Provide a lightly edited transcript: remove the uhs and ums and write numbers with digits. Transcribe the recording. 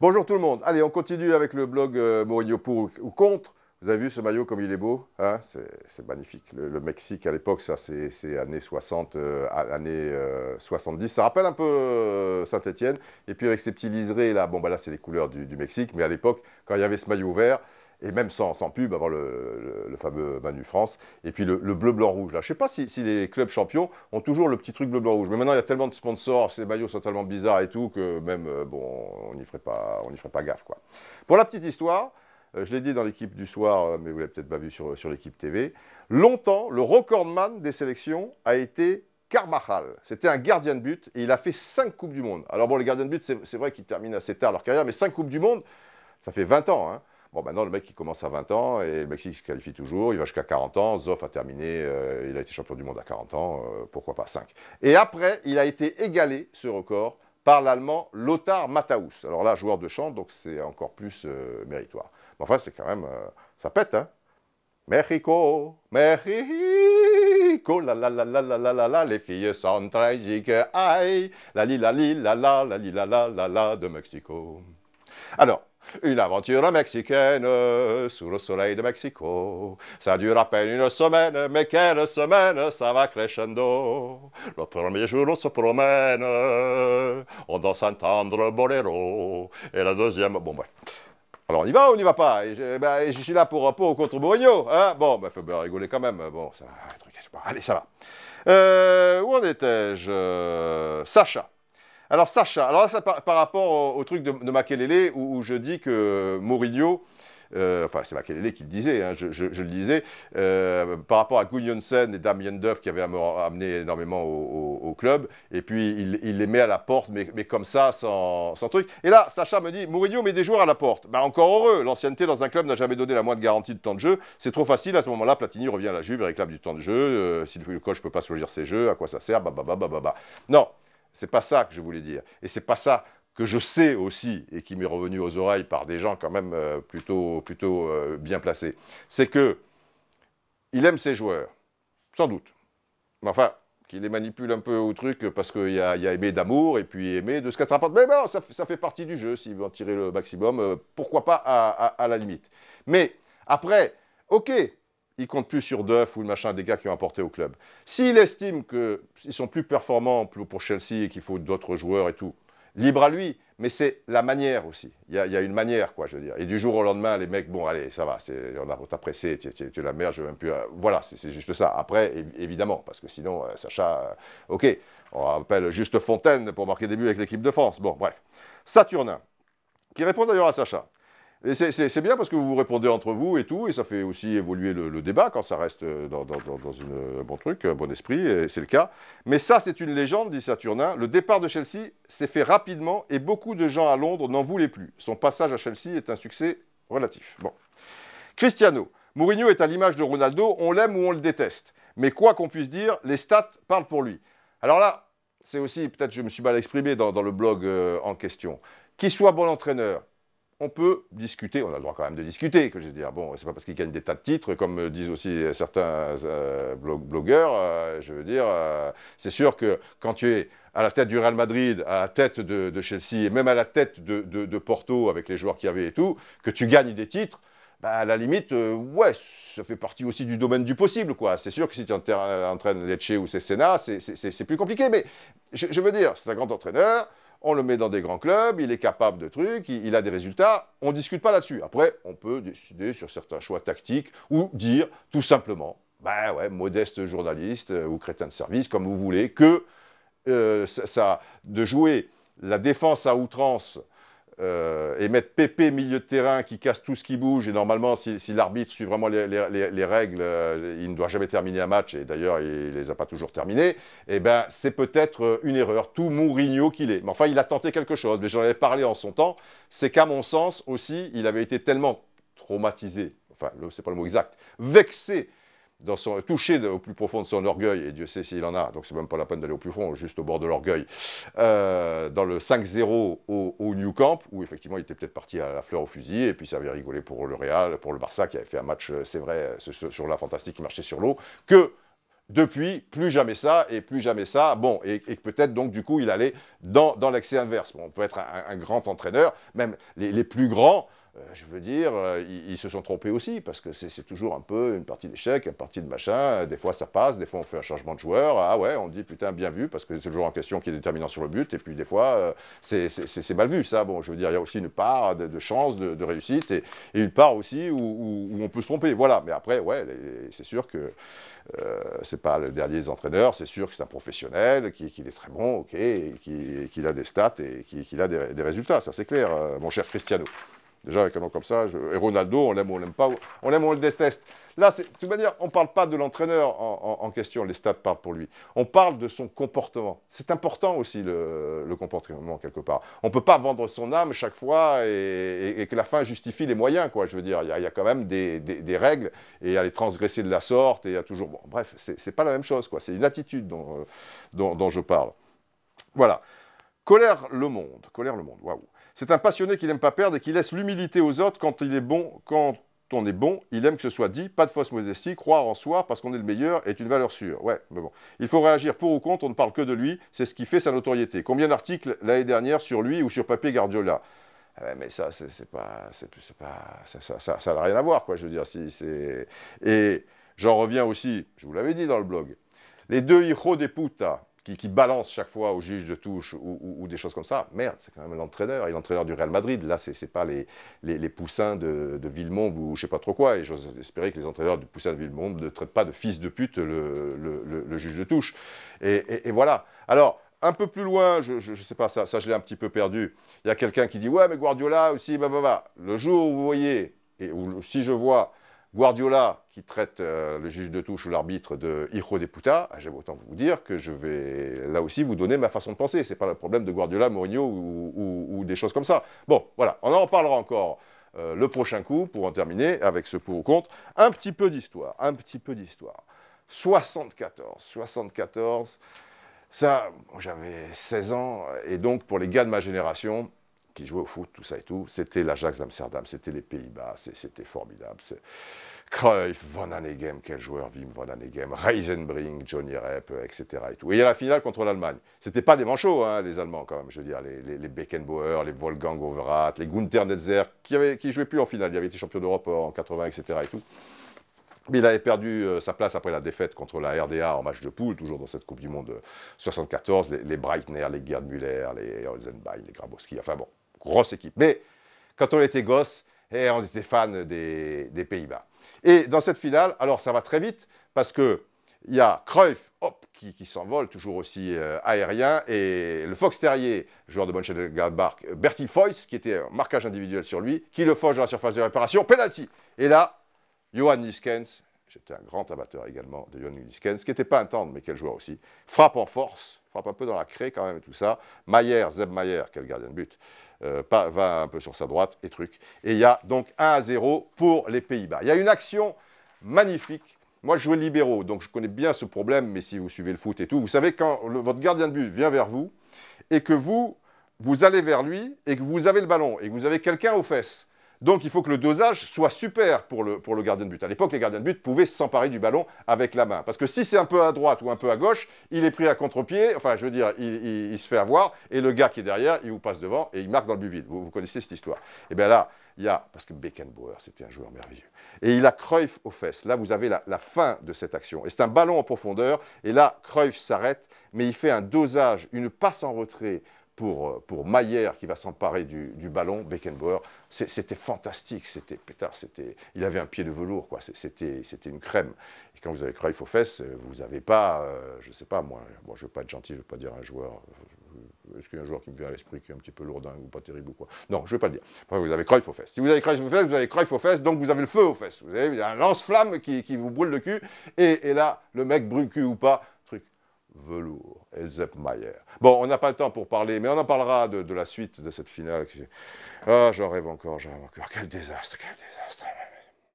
Bonjour tout le monde. Allez, on continue avec le blog Mourinho pour ou contre. Vous avez vu ce maillot comme il est beau, hein, c'est magnifique. Le Mexique à l'époque, ça c'est années 60, années 70. Ça rappelle un peu Saint-Étienne. Et puis avec ces petits liserés là, bon bah là c'est les couleurs du Mexique. Mais à l'époque, quand il y avait ce maillot vert, et même sans pub, avant le fameux Manu France, et puis le bleu, blanc, rouge. Là. Je ne sais pas si les clubs champions ont toujours le petit truc bleu, blanc, rouge. Mais maintenant, il y a tellement de sponsors, ces maillots sont tellement bizarres et tout, que même, bon, on n'y ferait pas gaffe. Quoi. Pour la petite histoire, je l'ai dit dans l'équipe du soir, mais vous ne l'avez peut-être pas vu sur l'équipe TV, longtemps, le recordman des sélections a été Carvajal. C'était un gardien de but et il a fait 5 Coupes du Monde. Alors bon, les gardiens de but, c'est vrai qu'ils terminent assez tard leur carrière, mais 5 Coupes du Monde, ça fait 20 ans. Hein. Bon, maintenant, le mec, il commence à 20 ans et le Mexique se qualifie toujours. Il va jusqu'à 40 ans. Zoff a terminé. Il a été champion du monde à 40 ans. Pourquoi pas 5. Et après, il a été égalé, ce record, par l'Allemand Lothar Matthaus. Alors là, joueur de champ, donc c'est encore plus méritoire. Mais enfin, c'est quand même... ça pète, hein. Mexico, Mexico, la la la la la la la la, les filles sont tragiques, aïe, la li la li la la la li la la la la de Mexico. Alors, une aventure mexicaine sous le soleil de Mexico. Ça dure à peine une semaine, mais quelle semaine, ça va crescendo. Le premier jour, on se promène, on danse un tendre boléro. Et la deuxième, bon bref. Alors on y va ou on n'y va pas? Je suis là pour contre Mourinho. Hein, bon, il faut bien rigoler quand même. Bon, ça va, allez, ça va. Où en étais-je? Sacha. Alors Sacha, alors là, ça, par rapport au truc de Makelele, où je dis que Mourinho, enfin c'est Makelele qui le disait, hein, je le disais, par rapport à Gudjohnsen et Damien Duff qui avaient amené énormément au club, et puis il les met à la porte, mais comme ça, sans truc. Et là, Sacha me dit, Mourinho met des joueurs à la porte. Ben, encore heureux, l'ancienneté dans un club n'a jamais donné la moindre garantie de temps de jeu. C'est trop facile, à ce moment-là, Platini revient à la Juve et réclame du temps de jeu. Si le coach ne peut pas choisir ses jeux, à quoi ça sert? Non. C'est pas ça que je voulais dire. Et c'est pas ça que je sais aussi, et qui m'est revenu aux oreilles par des gens quand même plutôt bien placés. C'est que il aime ses joueurs, sans doute. Mais enfin, qu'il les manipule un peu au truc parce qu'il y a aimé d'amour et puis aimé de ce qu'elle te rapporte. Mais bon, ça fait partie du jeu, s'il veut en tirer le maximum. Pourquoi pas à la limite. Mais après, ok, il compte plus sur Duff ou le machin des gars qui ont apporté au club. S'il estime qu'ils sont plus performants pour Chelsea et qu'il faut d'autres joueurs et tout, libre à lui, mais c'est la manière aussi. Il y a une manière, quoi, je veux dire. Et du jour au lendemain, les mecs, bon, allez, ça va, on t'a pressé, tu la merde, je veux même plus... voilà, c'est juste ça. Après, évidemment, parce que sinon, Sacha, ok, on rappelle juste Fontaine pour marquer des buts avec l'équipe de France. Bon, bref. Saturnin, qui répond d'ailleurs à Sacha. Et c'est bien parce que vous répondez entre vous et tout, et ça fait aussi évoluer le débat quand ça reste dans un bon truc, un bon esprit, et c'est le cas. Mais ça, c'est une légende, dit Saturnin. Le départ de Chelsea s'est fait rapidement et beaucoup de gens à Londres n'en voulaient plus. Son passage à Chelsea est un succès relatif. Bon. Cristiano. Mourinho est à l'image de Ronaldo, on l'aime ou on le déteste. Mais quoi qu'on puisse dire, les stats parlent pour lui. Alors là, c'est aussi, peut-être je me suis mal exprimé dans le blog en question. Qu'il soit bon entraîneur, on peut discuter, on a le droit quand même de discuter, que je veux dire. Bon, c'est pas parce qu'il gagne des tas de titres, comme disent aussi certains blogueurs, je veux dire, c'est sûr que quand tu es à la tête du Real Madrid, à la tête de Chelsea, et même à la tête de Porto, avec les joueurs qu'il y avait et tout, que tu gagnes des titres, bah, à la limite, ouais, ça fait partie aussi du domaine du possible, quoi. C'est sûr que si tu entraînes Lecce ou Cesena, c'est plus compliqué, mais je veux dire, c'est un grand entraîneur, on le met dans des grands clubs, il est capable de trucs, il a des résultats, on ne discute pas là-dessus. Après, on peut décider sur certains choix tactiques ou dire tout simplement, ben ouais, modeste journaliste ou crétin de service, comme vous voulez, que de jouer la défense à outrance et mettre Pépé milieu de terrain qui casse tout ce qui bouge, et normalement, si l'arbitre suit vraiment les règles, il ne doit jamais terminer un match, et d'ailleurs, il ne les a pas toujours terminés, et ben c'est peut-être une erreur, tout Mourinho qu'il est. Mais enfin, il a tenté quelque chose, mais j'en avais parlé en son temps, c'est qu'à mon sens aussi, il avait été tellement traumatisé, enfin, c'est pas le mot exact, vexé, touché au plus profond de son orgueil, et Dieu sait s'il en a, donc c'est même pas la peine d'aller au plus fond, juste au bord de l'orgueil, dans le 5-0 au New Camp, où effectivement il était peut-être parti à la fleur au fusil, et puis ça avait rigolé pour le Real, pour le Barça, qui avait fait un match, c'est vrai, ce jour-là fantastique, qui marchait sur l'eau, que Depuis, plus jamais ça, et plus jamais ça. Bon, et peut-être donc, du coup, il allait dans l'excès inverse. Bon, on peut être un grand entraîneur, même les plus grands, je veux dire, ils se sont trompés aussi, parce que c'est toujours un peu une partie d'échec, une partie de machin. Des fois, ça passe, des fois, on fait un changement de joueur. Ah ouais, on dit, putain, bien vu, parce que c'est le joueur en question qui est déterminant sur le but, et puis des fois, c'est mal vu, ça. Bon, je veux dire, il y a aussi une part de chance, de réussite, et une part aussi où on peut se tromper. Voilà, mais après, ouais, c'est sûr que c'est pas le dernier des entraîneurs, c'est sûr que c'est un professionnel, qu'il est très bon, ok, qu'il a des stats et qu'il a des résultats, ça c'est clair, mon cher Cristiano. Déjà, avec un nom comme ça, et Ronaldo, on l'aime ou on l'aime pas, on l'aime ou on le déteste. Là, de toute manière, on ne parle pas de l'entraîneur en question, les stats parlent pour lui. On parle de son comportement. C'est important aussi, le comportement, quelque part. On ne peut pas vendre son âme chaque fois et que la fin justifie les moyens, quoi. Je veux dire, il y a quand même des règles, et à les transgresser de la sorte, et il y a toujours... Bon, bref, c'est pas la même chose, quoi. C'est une attitude dont je parle. Voilà. Colère le monde, waouh. C'est un passionné qui n'aime pas perdre et qui laisse l'humilité aux autres quand il est bon, quand on est bon, il aime que ce soit dit, pas de fausse modestie, croire en soi parce qu'on est le meilleur est une valeur sûre. Ouais, mais bon. Il faut réagir pour ou contre, on ne parle que de lui, c'est ce qui fait sa notoriété. Combien d'articles l'année dernière sur lui ou sur papier Guardiola? Mais ça, ça n'a rien à voir, quoi, je veux dire. Et j'en reviens aussi, je vous l'avais dit dans le blog, les deux hijos de puta, qui balance chaque fois au juge de touche ou des choses comme ça, merde, c'est quand même l'entraîneur, et l'entraîneur du Real Madrid, là, c'est pas les poussins de Villemomble ou je sais pas trop quoi, et j'ose espérer que les entraîneurs du poussin de Villemomble ne traitent pas de fils de pute le juge de touche. Et voilà. Alors, un peu plus loin, je sais pas, ça je l'ai un petit peu perdu, il y a quelqu'un qui dit, ouais, mais Guardiola aussi, le jour où vous voyez, si je vois Guardiola, qui traite le juge de touche ou l'arbitre de hijo de puta, j'aime autant vous dire que je vais là aussi vous donner ma façon de penser. Ce n'est pas le problème de Guardiola, Mourinho ou des choses comme ça. Bon, voilà, on en reparlera encore le prochain coup pour en terminer avec ce pour ou contre. Un petit peu d'histoire. 74, ça, j'avais 16 ans, et donc pour les gars de ma génération, qui jouaient au foot, tout ça et tout, c'était l'Ajax d'Amsterdam, c'était les Pays-Bas, c'était formidable. Cruyff, Van Hanegem, quel joueur, Wim Van Hanegem, Reisenbrink, Johnny Rep, etc. Et tout. Et il y a la finale contre l'Allemagne. C'était pas des manchots, hein, les Allemands, quand même, je veux dire, les Beckenbauer, les Wolfgang Overath, les Gunther Netzer, qui jouaient plus en finale, il avait été champion d'Europe en 80, etc. et tout. Mais il avait perdu sa place après la défaite contre la RDA en match de poule, toujours dans cette Coupe du Monde 74, les Breitner, les Gerd Müller, les Holzenbein, les Grabowski, enfin bon, grosse équipe. Mais quand on était gosse, on était fan des Pays-Bas. Et dans cette finale, alors ça va très vite, parce qu'il y a Cruyff, hop, qui s'envole, toujours aussi aérien, et le Fox Terrier, joueur de Mönchengladbach, Bertie Foyce, qui était un marquage individuel sur lui, qui le fauche dans la surface de réparation, penalty. Et là, Johan Niskens, j'étais un grand amateur également de Johan Niskens, qui n'était pas un tendre, mais quel joueur aussi, frappe en force, frappe un peu dans la craie quand même et tout ça. Zeb Mayer, quel gardien de but, va un peu sur sa droite et truc. Et il y a donc 1-0 pour les Pays-Bas. Il y a une action magnifique. Moi, je jouais libéraux, donc je connais bien ce problème, mais si vous suivez le foot et tout, vous savez quand votre gardien de but vient vers vous et que vous allez vers lui et que vous avez le ballon et que vous avez quelqu'un aux fesses. Donc, il faut que le dosage soit super pour le gardien de but. À l'époque, les gardiens de but pouvaient s'emparer du ballon avec la main. Parce que si c'est un peu à droite ou un peu à gauche, il est pris à contre-pied, enfin, je veux dire, il se fait avoir, et le gars qui est derrière, il vous passe devant, et il marque dans le but vide. Vous connaissez cette histoire. Et bien là, il y a, parce que Beckenbauer, c'était un joueur merveilleux, et il a Cruyff aux fesses. Là, vous avez la fin de cette action. Et c'est un ballon en profondeur, et là, Cruyff s'arrête, mais il fait un dosage, une passe en retrait, pour Mayer qui va s'emparer du ballon, Beckenbauer, c'était fantastique, il avait un pied de velours, quoi. C'était une crème. Et quand vous avez Cruyff aux fesses, vous n'avez pas, je ne sais pas moi, bon, je ne veux pas être gentil, je ne veux pas dire un joueur, est-ce qu'il y a un joueur qui me vient à l'esprit qui est un petit peu lourdingue ou pas terrible ou quoi? Non, je ne vais pas le dire. Après, vous avez Cruyff aux fesses. Si vous avez Cruyff aux fesses, vous avez Cruyff aux fesses, donc vous avez le feu aux fesses. Vous avez un lance-flamme qui vous brûle le cul, et là, le mec brûle le cul ou pas, velours, Sepp Mayer. Bon, on n'a pas le temps pour parler, mais on en parlera de la suite de cette finale. Ah, j'en rêve encore. Quel désastre, quel désastre.